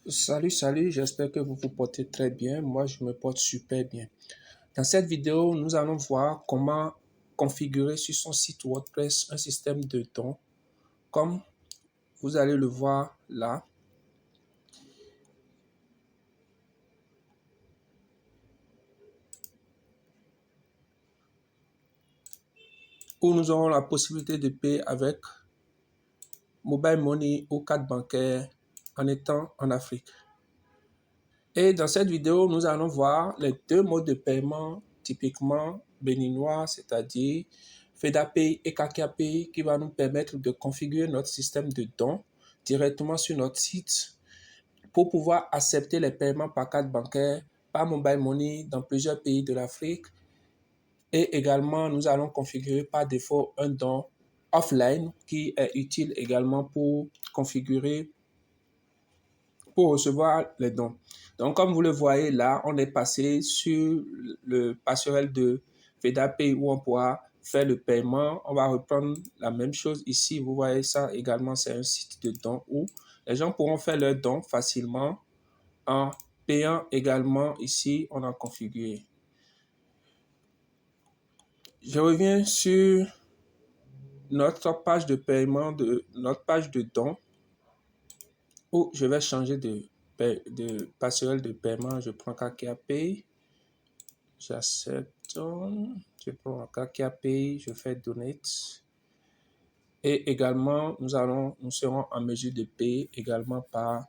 Salut, j'espère que vous vous portez très bien. Moi, je me porte super bien. Dans cette vidéo, nous allons voir comment configurer sur son site WordPress un système de dons. Comme vous allez le voir là, où nous aurons la possibilité de payer avec Mobile Money ou carte bancaire en étant en Afrique. Et dans cette vidéo, nous allons voir les deux modes de paiement typiquement béninois, c'est-à-dire FedaPay et KakiaPay, qui va nous permettre de configurer notre système de dons directement sur notre site pour pouvoir accepter les paiements par carte bancaire, par mobile money dans plusieurs pays de l'Afrique. Et également, nous allons configurer par défaut un don offline qui est utile également pour configurer pour recevoir les dons. Donc, comme vous le voyez là, on est passé sur le passerelle de FedaPay où on pourra faire le paiement. On va reprendre la même chose ici. Vous voyez ça également, c'est un site de dons où les gens pourront faire leurs dons facilement en payant également ici, on a configuré. Je reviens sur notre page de paiement, notre page de dons où je vais changer de passerelle de paiement. Je prends KakiaPay. J'accepte, je prends KakiaPay, je fais Donate. Et également, nous serons en mesure de payer également par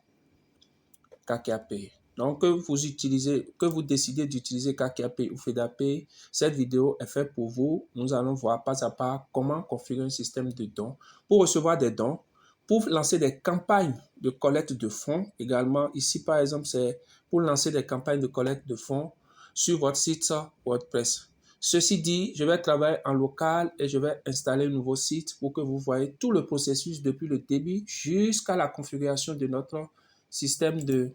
KakiaPay. Donc, que vous décidez d'utiliser KakiaPay ou FedaPay, cette vidéo est faite pour vous. Nous allons voir pas à pas comment configurer un système de dons pour recevoir des dons, pour lancer des campagnes de collecte de fonds. Également, ici, par exemple, c'est pour lancer des campagnes de collecte de fonds sur votre site WordPress. Ceci dit, je vais travailler en local et je vais installer un nouveau site pour que vous voyez tout le processus depuis le début jusqu'à la configuration de notre système de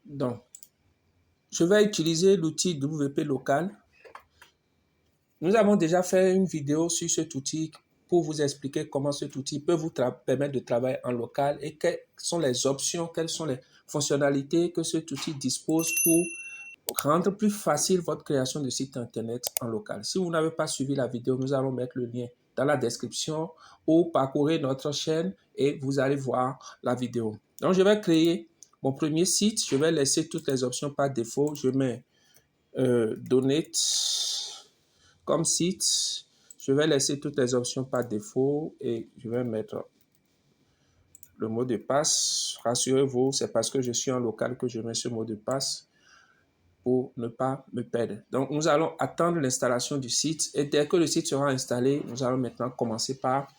dons. Je vais utiliser l'outil WP Local. Nous avons déjà fait une vidéo sur cet outil pour vous expliquer comment cet outil peut vous permettre de travailler en local et quelles sont les options, quelles sont les fonctionnalités que cet outil dispose pour rendre plus facile votre création de site internet en local. Si vous n'avez pas suivi la vidéo, nous allons mettre le lien dans la description ou parcourir notre chaîne et vous allez voir la vidéo. Donc, je vais créer mon premier site. Je vais laisser toutes les options par défaut. Je mets Donate comme site. Je vais laisser toutes les options par défaut et je vais mettre le mot de passe. Rassurez-vous, c'est parce que je suis en local que je mets ce mot de passe pour ne pas me perdre. Donc, nous allons attendre l'installation du site et dès que le site sera installé, nous allons maintenant commencer par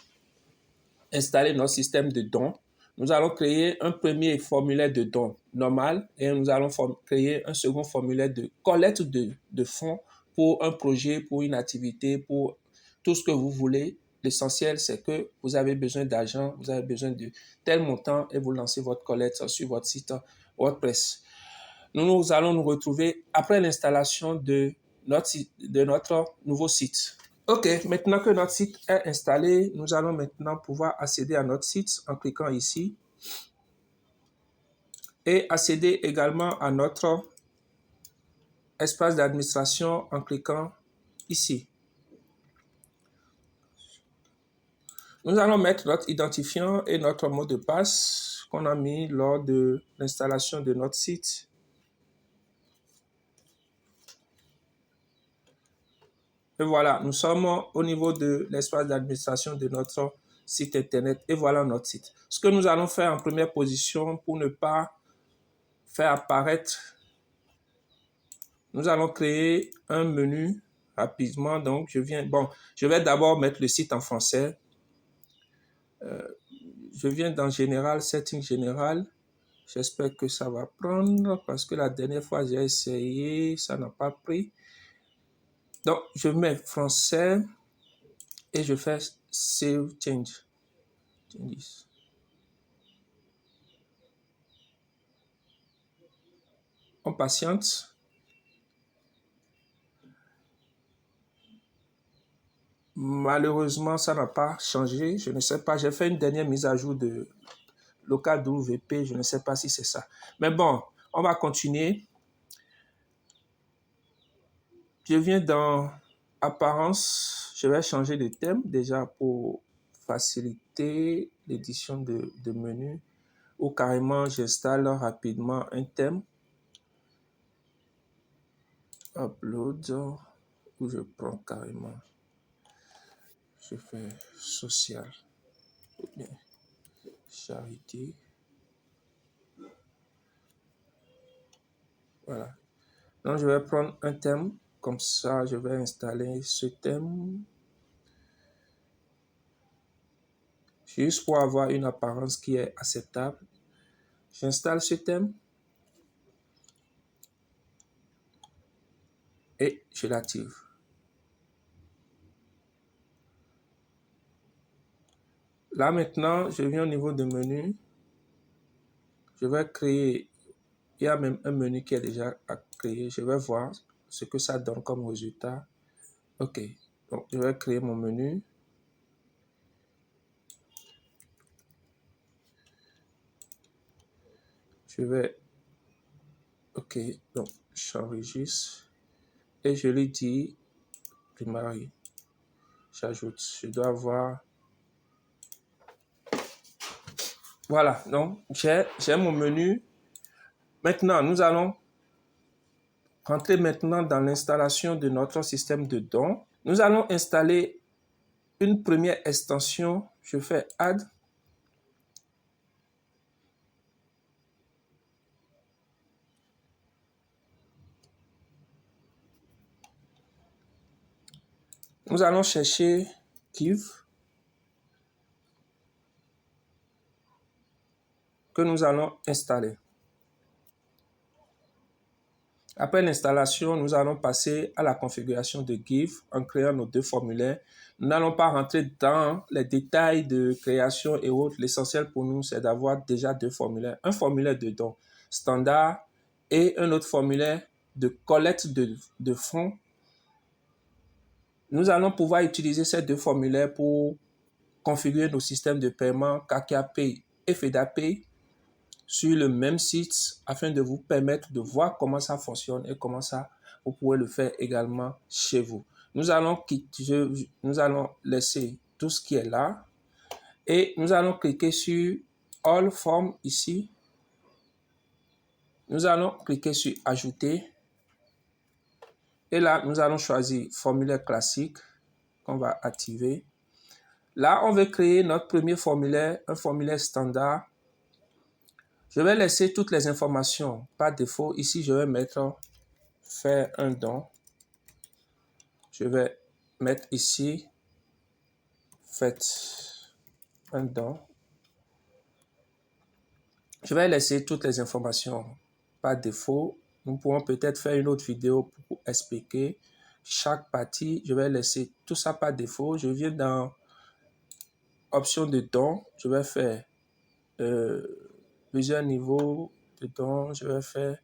installer notre système de dons. Nous allons créer un premier formulaire de dons normal et nous allons créer un second formulaire de collecte de fonds pour un projet, pour une activité, pour tout ce que vous voulez. L'essentiel, c'est que vous avez besoin d'argent, vous avez besoin de tel montant et vous lancez votre collecte sur votre site WordPress. Nous allons nous retrouver après l'installation de notre nouveau site. Ok, maintenant que notre site est installé, nous allons maintenant pouvoir accéder à notre site en cliquant ici et accéder également à notre espace d'administration en cliquant ici. Nous allons mettre notre identifiant et notre mot de passe qu'on a mis lors de l'installation de notre site. Et voilà, nous sommes au niveau de l'espace d'administration de notre site internet et voilà notre site. Ce que nous allons faire en première position pour ne pas faire apparaître, nous allons créer un menu rapidement. Donc, je vais d'abord mettre le site en français. Je viens dans Général, Setting Général. J'espère que ça va prendre parce que la dernière fois, j'ai essayé, ça n'a pas pris. Donc, je mets français et je fais Save Changes. On patiente. Malheureusement, ça n'a pas changé. Je ne sais pas. J'ai fait une dernière mise à jour de local WP, je ne sais pas si c'est ça. Mais bon, on va continuer. Je viens dans Apparence, je vais changer de thème déjà pour faciliter l'édition de menus ou carrément j'installe rapidement un thème. Upload, où je prends carrément, je fais social, ou bien charité. Voilà. Donc je vais prendre un thème, comme ça je vais installer ce thème. Juste pour avoir une apparence qui est acceptable. J'installe ce thème et je l'active. Là maintenant, je viens au niveau de menu. Je vais créer, il y a même un menu qui est déjà à créer. Je vais voir ce que ça donne comme résultat. Ok, donc je vais créer mon menu. Je vais, ok, donc j'enregistre et je lui dis primary. J'ajoute, je dois avoir. Voilà, donc j'ai mon menu. Maintenant, nous allons rentrer maintenant dans l'installation de notre système de dons. Nous allons installer une première extension. Je fais Add. Nous allons chercher Give que nous allons installer. Après l'installation, nous allons passer à la configuration de Give en créant nos deux formulaires. Nous n'allons pas rentrer dans les détails de création et autres. L'essentiel pour nous, c'est d'avoir déjà deux formulaires. Un formulaire de don standard et un autre formulaire de collecte de fonds. Nous allons pouvoir utiliser ces deux formulaires pour configurer nos systèmes de paiement KakaPay et FedApay sur le même site afin de vous permettre de voir comment ça fonctionne et comment ça, vous pouvez le faire également chez vous. Nous allons laisser tout ce qui est là et nous allons cliquer sur All Forms ici. Nous allons cliquer sur Ajouter et là, nous allons choisir Formulaire classique qu'on va activer. Là, on veut créer notre premier formulaire, un formulaire standard. Je vais laisser toutes les informations par défaut. Ici, je vais mettre faire un don. Je vais mettre ici, faites un don. Je vais laisser toutes les informations par défaut. Nous pourrons peut-être faire une autre vidéo pour expliquer chaque partie. Je vais laisser tout ça par défaut. Je viens dans option de don. Je vais faire plusieurs niveaux de don. Je vais faire,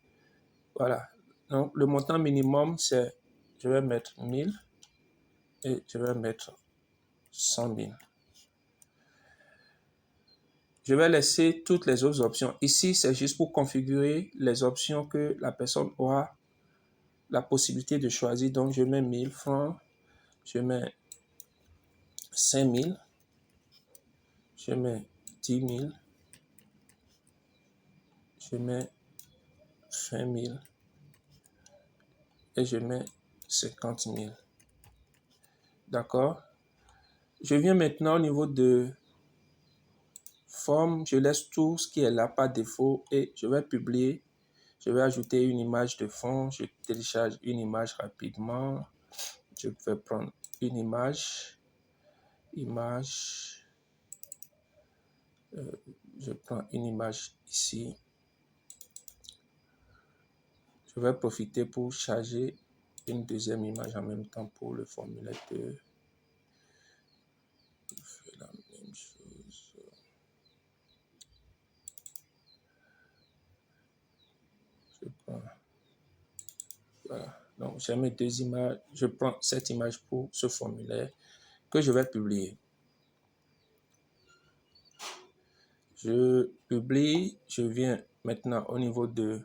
voilà. Donc, le montant minimum, c'est, je vais mettre 1000 et je vais mettre 100 000. Je vais laisser toutes les autres options. Ici, c'est juste pour configurer les options que la personne aura la possibilité de choisir. Donc, je mets 1000 francs, je mets 5000, je mets 10 000, je mets 20 000 et je mets 50 000. D'accord? Je viens maintenant au niveau de forme. Je laisse tout ce qui est là par défaut et je vais publier. Je vais ajouter une image de fond. Je télécharge une image rapidement. Je vais prendre une image. Je prends une image ici. Je vais profiter pour charger une deuxième image en même temps pour le formulaire 2. Je fais la même chose. Je prends. Voilà. Donc, j'ai mes deux images. Je prends cette image pour ce formulaire que je vais publier. Je publie, je viens maintenant au niveau de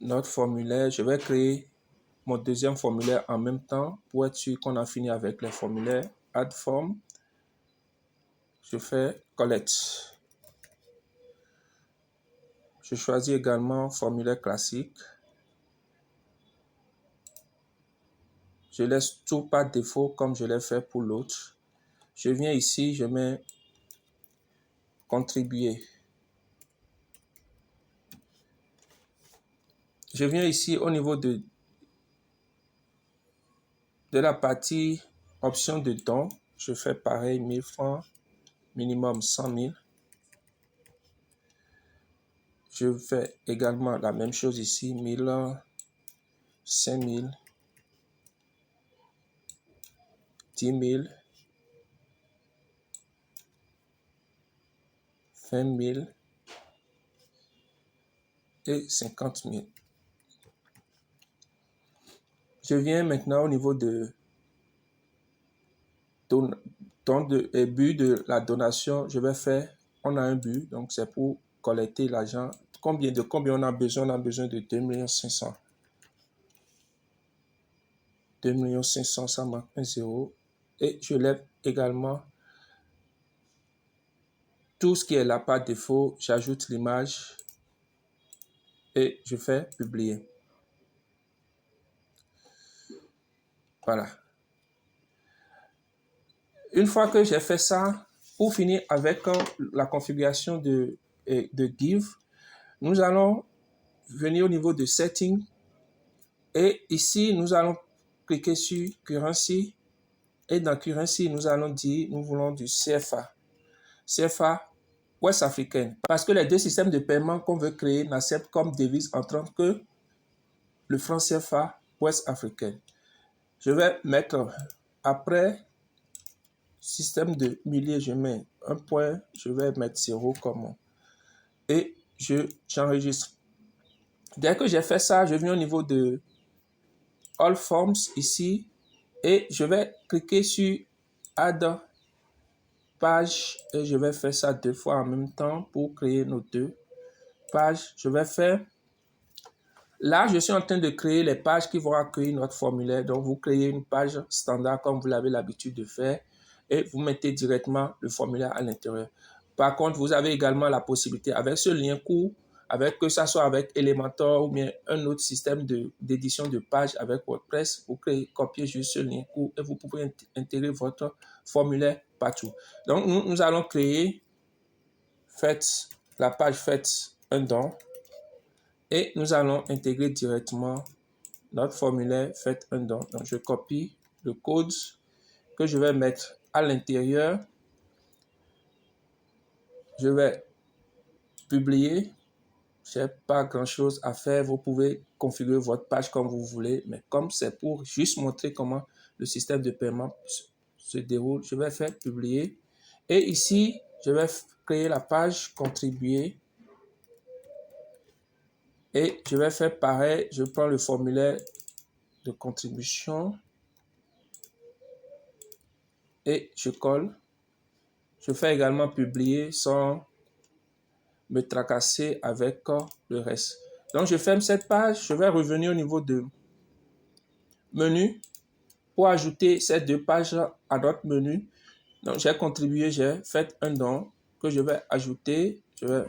notre formulaire. Je vais créer mon deuxième formulaire en même temps pour être sûr qu'on a fini avec les formulaires. Add form. Je fais collect. Je choisis également formulaire classique. Je laisse tout par défaut comme je l'ai fait pour l'autre. Je viens ici, je mets contribuer. Je viens ici au niveau de la partie option de don. Je fais pareil, 1000 francs, minimum 100 000. Je fais également la même chose ici, 1000, 5000, 10 000, 20 000 et 50 000. Je viens maintenant au niveau de but de la donation. Je vais faire, on a un but, donc c'est pour collecter l'argent. Combien on a besoin? On a besoin de 2 500 000. 2 500 000, ça manque un zéro. Et je lève également tout ce qui est là par défaut. J'ajoute l'image et je fais publier. Voilà. Une fois que j'ai fait ça, pour finir avec la configuration de Give, nous allons venir au niveau de Setting et ici, nous allons cliquer sur Currency et dans Currency, nous allons dire, nous voulons du CFA. CFA West africaine. Parce que les deux systèmes de paiement qu'on veut créer n'acceptent comme devise entrante que le franc CFA West africaine. Je vais mettre après système de milliers, je mets un point, je vais mettre 0 comme et j'enregistre. Dès que j'ai fait ça, je viens au niveau de All Forms ici et je vais cliquer sur Add page et je vais faire ça 2 fois en même temps pour créer nos 2 pages. Je vais faire là, je suis en train de créer les pages qui vont accueillir notre formulaire. Donc, vous créez une page standard comme vous l'avez l'habitude de faire et vous mettez directement le formulaire à l'intérieur. Par contre, vous avez également la possibilité avec ce lien court, avec que ça soit avec Elementor ou bien un autre système d'édition de pages avec WordPress, vous copiez juste ce lien court et vous pouvez intégrer votre formulaire partout. Donc, nous allons créer la page Faites un don. Et nous allons intégrer directement notre formulaire Faites un don. Donc, je copie le code que je vais mettre à l'intérieur. Je vais publier. Je n'ai pas grand-chose à faire. Vous pouvez configurer votre page comme vous voulez. Mais comme c'est pour juste montrer comment le système de paiement se déroule, je vais faire publier. Et ici, je vais créer la page contribuer. Et je vais faire pareil, je prends le formulaire de contribution et je colle. Je fais également publier sans me tracasser avec le reste. Donc, je ferme cette page. Je vais revenir au niveau de menu pour ajouter ces 2 pages à notre menu. Donc, j'ai contribué, j'ai fait un don que je vais ajouter. Je vais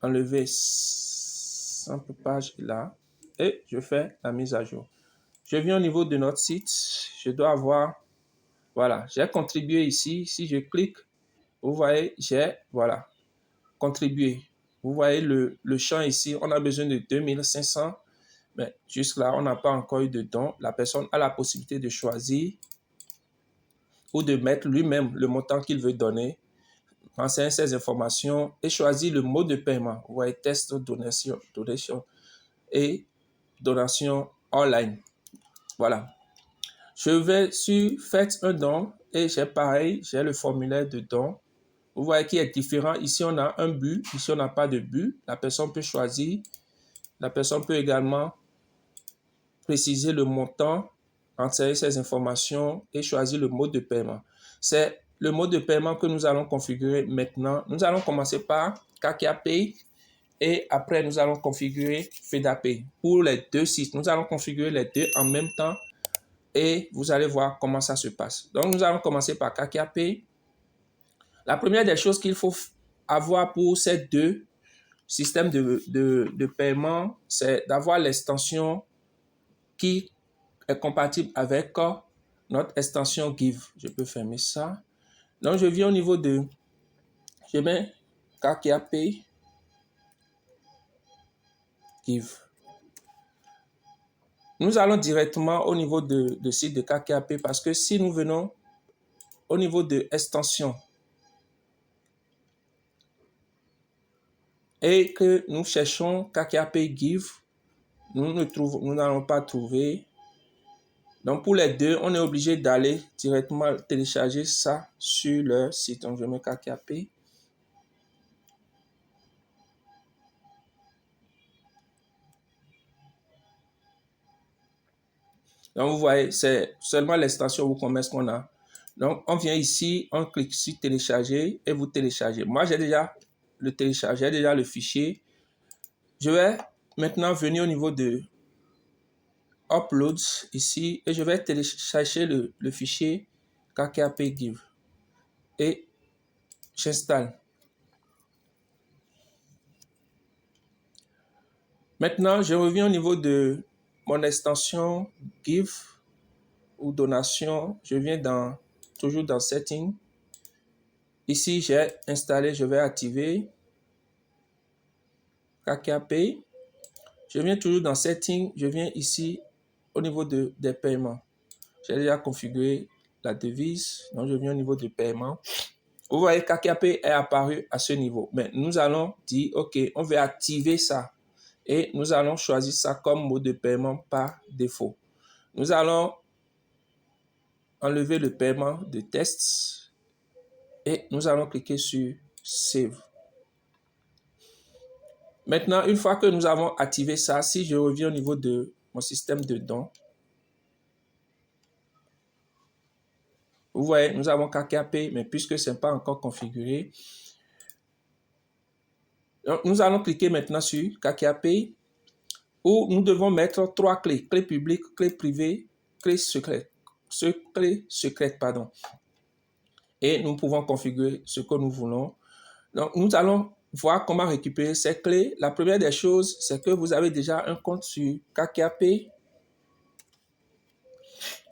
enlever simple page là et je fais la mise à jour. Je viens au niveau de notre site. Je dois avoir, voilà, j'ai contribué ici. Si je clique, vous voyez, j'ai, voilà, contribué. Vous voyez le champ ici, on a besoin de 2500, mais jusque là, on n'a pas encore eu de don. La personne a la possibilité de choisir ou de mettre lui-même le montant qu'il veut donner, renseigner ses informations et choisir le mode de paiement. Vous voyez, test, donation et donation online. Voilà. Je vais sur Faites un don et j'ai pareil, j'ai le formulaire de don. Vous voyez qu'il est différent. Ici, on a un but. Ici, on n'a pas de but. La personne peut choisir. La personne peut également préciser le montant, renseigner ses informations et choisir le mode de paiement. C'est le mode de paiement que nous allons configurer maintenant. Nous allons commencer par Kakea Pay et après nous allons configurer FedaPay. Pour les deux sites, nous allons configurer les deux en même temps et vous allez voir comment ça se passe. Donc nous allons commencer par Kakea Pay. La première des choses qu'il faut avoir pour ces deux systèmes de paiement, c'est d'avoir l'extension qui est compatible avec notre extension Give. Je peux fermer ça. Donc, je viens au niveau de, je mets Kakea Pay, Give. Nous allons directement au niveau de site de Kakea Pay parce que si nous venons au niveau de extension et que nous cherchons Kakea Pay Give, nous n'allons pas trouver. Donc, pour les deux, on est obligé d'aller directement télécharger ça sur leur site. Donc, je mets Kakea Pay. Donc, vous voyez, c'est seulement l'extension WooCommerce qu'on a. Donc, on vient ici, on clique sur télécharger et vous téléchargez. Moi, j'ai déjà le téléchargé, j'ai déjà le fichier. Je vais maintenant venir au niveau de Uploads ici et je vais télécharger le fichier Kakea Pay Give et j'installe. Maintenant, je reviens au niveau de mon extension Give ou donation. Je viens toujours dans Settings. Ici, j'ai installé, je vais activer Kakea Pay. Je viens toujours dans Settings, je viens ici au niveau des paiements. J'ai déjà configuré la devise, donc je viens au niveau de paiement. Vous voyez, Kakea Pay est apparu à ce niveau. Mais nous allons dire, OK, on veut activer ça. Et nous allons choisir ça comme mode de paiement par défaut. Nous allons enlever le paiement de tests et nous allons cliquer sur Save. Maintenant, une fois que nous avons activé ça, si je reviens au niveau de mon système de dons, vous voyez, nous avons Kakea Pay, mais puisque ce n'est pas encore configuré, donc nous allons cliquer maintenant sur Kakea Pay, où nous devons mettre trois clés, clé publique, clé privée, clé secrète. Et nous pouvons configurer ce que nous voulons. Donc, nous allons voir comment récupérer ces clés. La première des choses, c'est que vous avez déjà un compte sur Kakea Pay.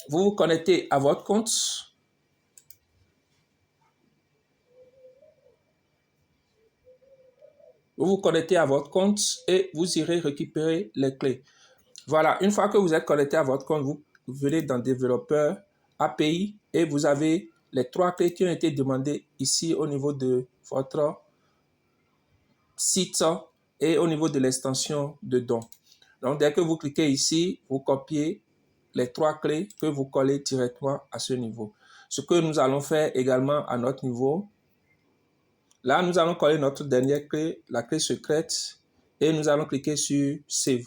Vous vous connectez à votre compte. Vous vous connectez à votre compte et vous irez récupérer les clés. Voilà, une fois que vous êtes connecté à votre compte, vous venez dans Développeur, API et vous avez les trois clés qui ont été demandées ici au niveau de votre site et au niveau de l'extension de dons. Donc, dès que vous cliquez ici, vous copiez les trois clés que vous collez directement à ce niveau. Ce que nous allons faire également à notre niveau, là, nous allons coller notre dernière clé, la clé secrète, et nous allons cliquer sur Save.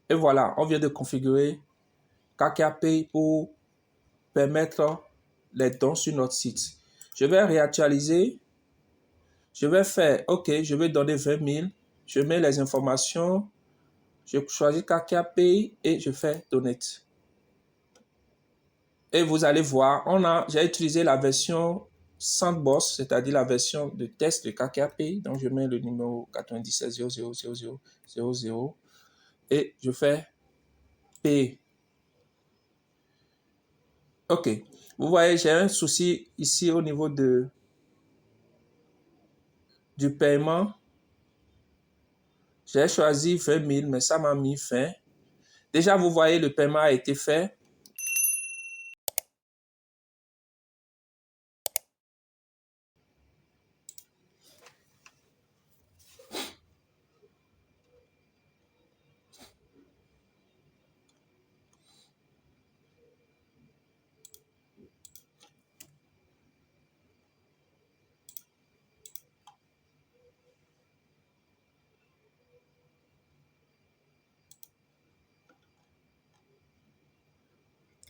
Et voilà, on vient de configurer Kakea Pay pour permettre les dons sur notre site. Je vais réactualiser. Je vais faire OK, je vais donner 20 000. Je mets les informations. Je choisis Kakea Pay et je fais Donate. Et vous allez voir, j'ai utilisé la version Sandbox, c'est-à-dire la version de test de Kakea Pay. Donc, je mets le numéro 97 00 00 00 et je fais Payer. OK. Vous voyez, j'ai un souci ici au niveau du paiement. J'ai choisi 20 000, mais ça m'a mis fin. Déjà, vous voyez, le paiement a été fait.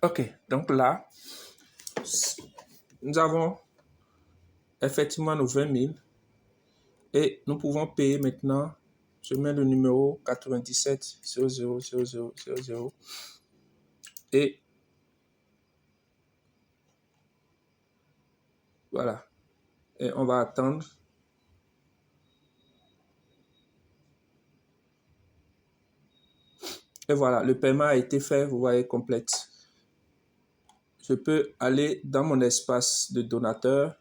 OK. Donc là, nous avons effectivement nos 20 000 et nous pouvons payer maintenant. Je mets le numéro 97 00 00 00 et voilà. Et on va attendre. Et voilà, le paiement a été fait, vous voyez, complète. Je peux aller dans mon espace de donateur.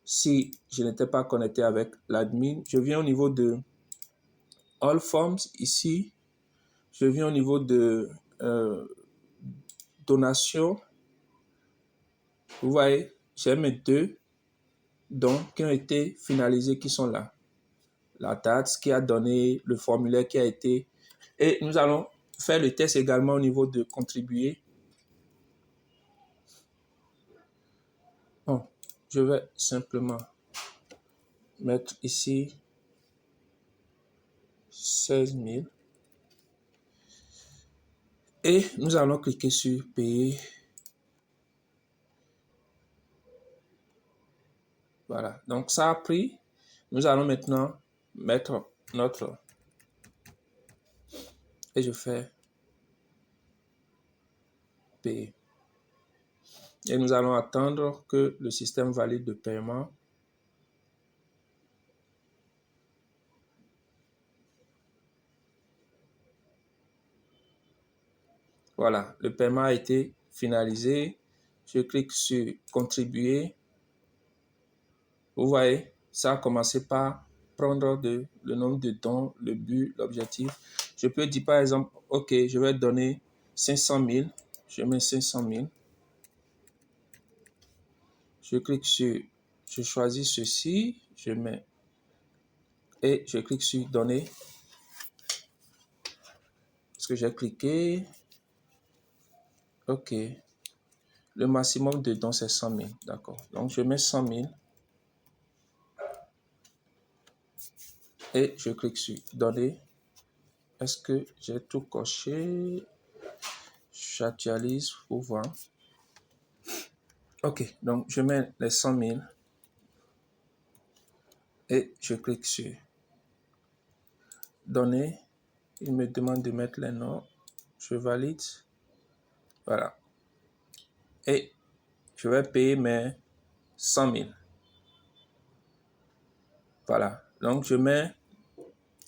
Si je n'étais pas connecté avec l'admin, je viens au niveau de All Forms ici. Je viens au niveau de donation. Vous voyez, j'ai mes 2 dons qui ont été finalisés, qui sont là. La date, ce qui a donné, le formulaire qui a été. Et nous allons faire le test également au niveau de contribuer. Bon, je vais simplement mettre ici 16 000. Et nous allons cliquer sur payer. Voilà, donc ça a pris. Nous allons maintenant mettre notre. Et je fais payer. Et nous allons attendre que le système valide le paiement. Voilà, le paiement a été finalisé. Je clique sur contribuer. Vous voyez, ça a commencé par prendre le nombre de dons, le but, l'objectif. Je peux dire par exemple, OK, je vais donner 500 000. Je mets 500 000. Je clique sur, je choisis ceci, je mets et je clique sur donner. Est-ce que j'ai cliqué? OK. Le maximum de dons, c'est 100 000. D'accord. Donc, je mets 100 000. Et je clique sur donner. Est-ce que j'ai tout coché? J'actualise pour voir. OK. Donc, je mets les 100 000. Et je clique sur donner. Il me demande de mettre les noms. Je valide. Voilà. Et je vais payer mes 100 000. Voilà. Donc, je mets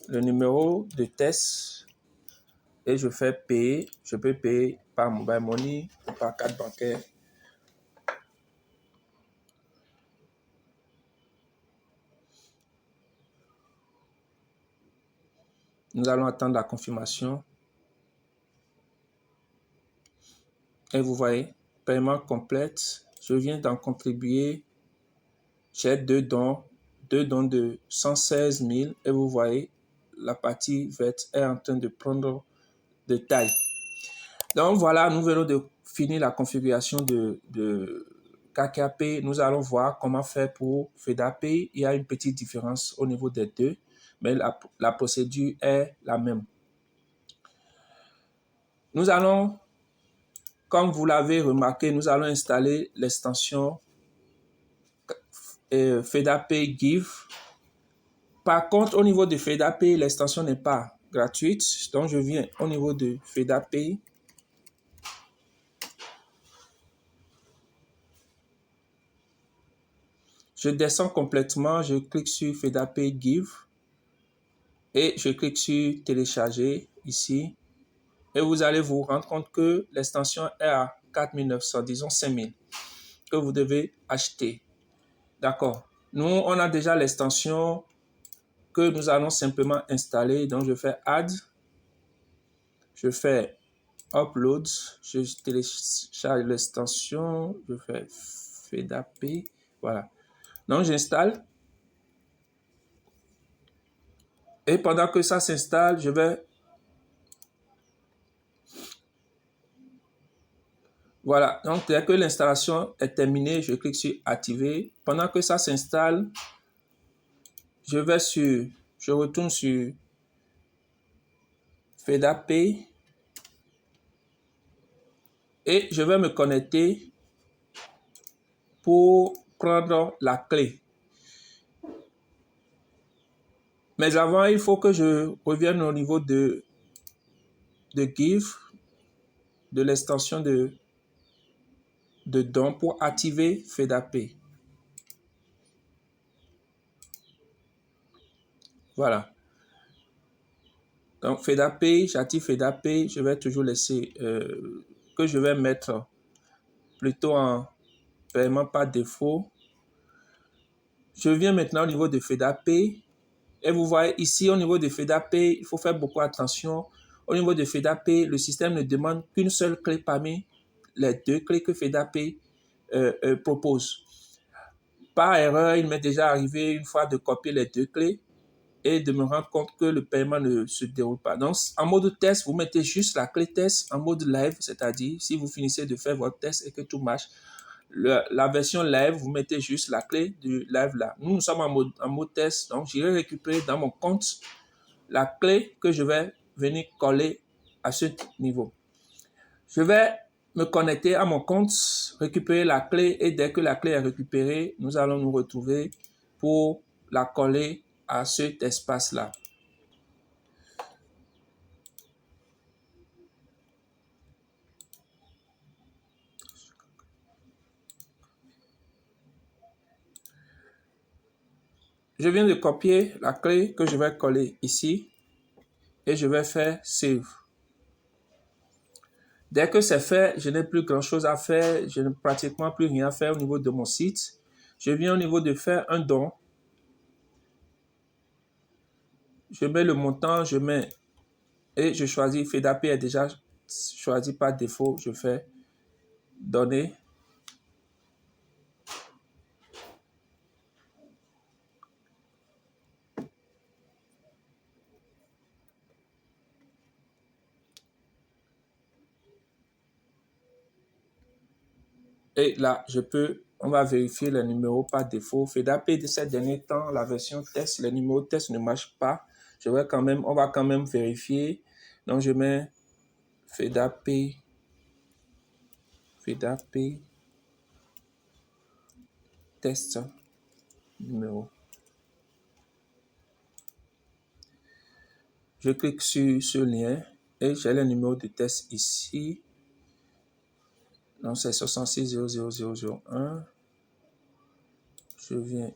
le numéro de test et je fais payer. Je peux payer par mobile money ou par carte bancaire. Nous allons attendre la confirmation. Et vous voyez, paiement complète. Je viens d'en contribuer. J'ai 2 dons de 116 000. Et vous voyez, la partie verte est en train de prendre de taille. Donc voilà, nous venons de finir la configuration de KKP. Nous allons voir comment faire pour FEDAPay. Il y a une petite différence au niveau des deux, mais la procédure est la même. Nous allons, comme vous l'avez remarqué, nous allons installer l'extension FEDAPay Give. Par contre, au niveau de FEDAPay, l'extension n'est pas gratuite. Donc, je viens au niveau de FEDAPay. Je descends complètement, je clique sur FEDAPay Give et je clique sur télécharger ici. Et vous allez vous rendre compte que l'extension est à 4 900, disons 5 000, que vous devez acheter. D'accord. Nous, on a déjà l'extension que nous allons simplement installer. Donc, je fais Add. Je fais Upload. Je télécharge l'extension. Je fais FEDAPay. Voilà. Donc, j'installe. Et pendant que ça s'installe, je vais... Voilà. Donc, dès que l'installation est terminée, je clique sur Activer. Pendant que ça s'installe, je retourne sur FEDAPay et je vais me connecter pour prendre la clé. Mais avant, il faut que je revienne au niveau de Give, de l'extension de don pour activer FedApay. Voilà. Donc, FedApay, j'active FedApay. Je vais toujours laisser que je vais mettre plutôt en paiement par défaut. Je viens maintenant au niveau de FedApay. Et vous voyez ici, au niveau de FedApay, il faut faire beaucoup attention. Au niveau de FedApay, le système ne demande qu'une seule clé parmi les 2 clés que FedApay propose. Par erreur, il m'est déjà arrivé une fois de copier les 2 clés et de me rendre compte que le paiement ne se déroule pas. Donc, en mode test, vous mettez juste la clé test en mode live, c'est-à-dire si vous finissez de faire votre test et que tout marche, la version live, vous mettez juste la clé du live là. Nous sommes en mode test, donc j'irai récupérer dans mon compte la clé que je vais venir coller à ce niveau. Je vais me connecter à mon compte, récupérer la clé et dès que la clé est récupérée, nous allons nous retrouver pour la coller à cet espace-là. Je viens de copier la clé que je vais coller ici et je vais faire Save. Dès que c'est fait, je n'ai plus grand-chose à faire, je n'ai pratiquement plus rien à faire au niveau de mon site. Je viens au niveau de faire un don. Je mets le montant, je mets et je choisis FedApay est déjà choisi par défaut. Je fais donner. Et là, on va vérifier le numéro par défaut. FedApay de ces derniers temps, la version test, le numéro test ne marche pas. On va quand même vérifier. Donc, je mets FedApay test numéro. Je clique sur ce lien et j'ai le numéro de test ici. Donc, c'est 66 00001. Je viens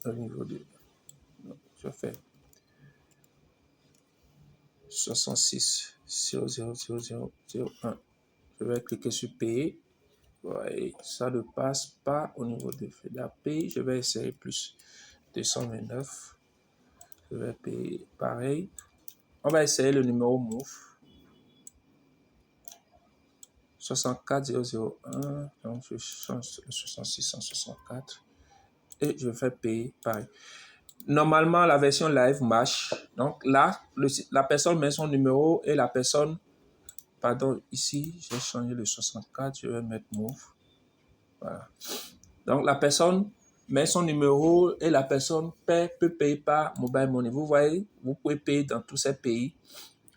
au niveau de... Je fais 66 00001. Je vais cliquer sur payer. Ouais, ça ne passe pas au niveau de FedApay. Je vais essayer plus 229. Je vais payer pareil. On va essayer le numéro Move. 64 001. Donc, je change le 66 en 64. Et je vais payer pareil. Normalement, la version live marche. Donc là, la personne met son numéro et la personne... Pardon, ici, j'ai changé le 64. Je vais mettre Move. Voilà. Donc, la personne met son numéro et la personne peut payer par Mobile Money. Vous voyez, vous pouvez payer dans tous ces pays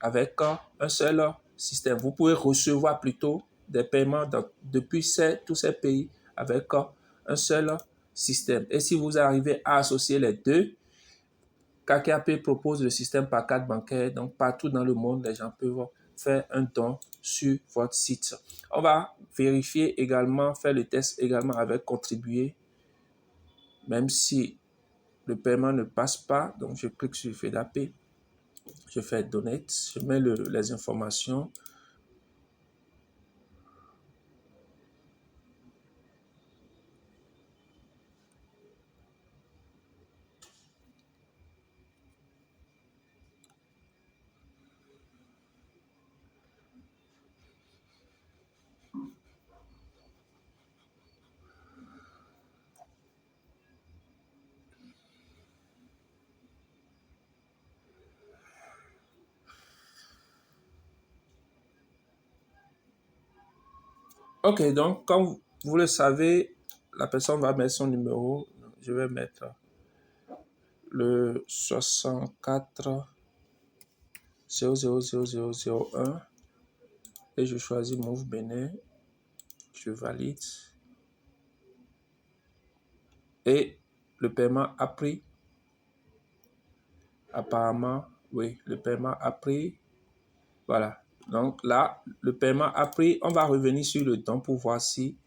avec un seul système. Vous pouvez recevoir plutôt des paiements depuis tous ces pays avec un seul système. Et si vous arrivez à associer les deux, KKP propose le système par carte bancaire. Donc, partout dans le monde, les gens peuvent faire un don sur votre site. On va vérifier également, faire le test également avec contribuer, même si le paiement ne passe pas. Donc, je clique sur FedApay, je fais Donate, je mets les informations. Ok, donc, comme vous le savez, la personne va mettre son numéro. Je vais mettre le 64 00001 et je choisis Move Bénin. Je valide. Et le paiement a pris. Apparemment, oui, le paiement a pris. Voilà. Donc là, le paiement a pris. On va revenir sur le don pour voir si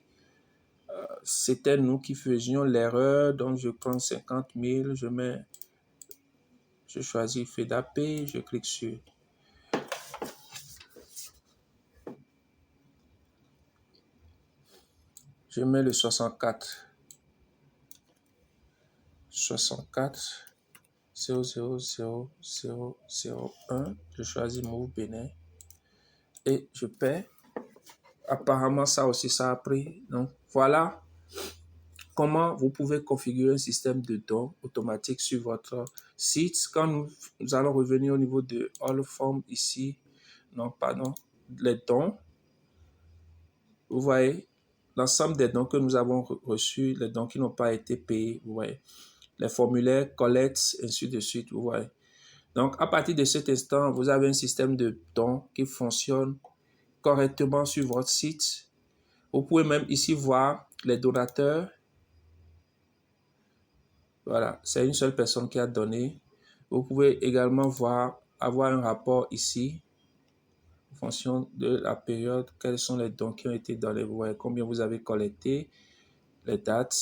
c'était nous qui faisions l'erreur. Donc je prends 50 000, je choisis FEDAPay, je clique sur. Je mets le 64. 0000001. Je choisis Move Bénin et je paie. Apparemment, ça aussi, ça a pris. Donc, voilà comment vous pouvez configurer un système de dons automatique sur votre site. Quand nous allons revenir au niveau de All Form ici, non, pardon, les dons. Vous voyez l'ensemble des dons que nous avons reçus, les dons qui n'ont pas été payés, vous voyez. Les formulaires, collectes, ainsi de suite, vous voyez. Donc, à partir de cet instant, vous avez un système de dons qui fonctionne correctement sur votre site. Vous pouvez même ici voir les donateurs. Voilà, c'est une seule personne qui a donné. Vous pouvez également avoir un rapport ici, en fonction de la période, quels sont les dons qui ont été donnés. Vous voyez combien vous avez collecté, les dates,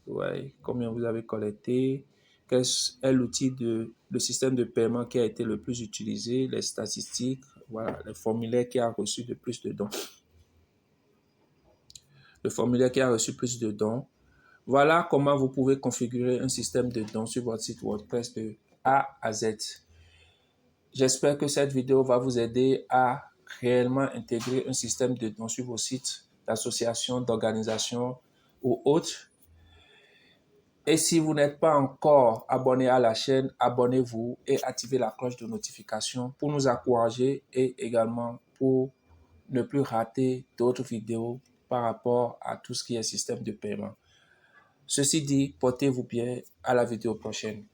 vous voyez combien vous avez collecté, quel est l'outil le système de paiement qui a été le plus utilisé, les statistiques, voilà, le formulaire qui a reçu de plus de dons. Le formulaire qui a reçu plus de dons. Voilà comment vous pouvez configurer un système de dons sur votre site WordPress de A à Z. J'espère que cette vidéo va vous aider à réellement intégrer un système de dons sur vos sites d'associations, d'organisations ou autres. Et si vous n'êtes pas encore abonné à la chaîne, abonnez-vous et activez la cloche de notification pour nous encourager et également pour ne plus rater d'autres vidéos par rapport à tout ce qui est système de paiement. Ceci dit, portez-vous bien, à la vidéo prochaine.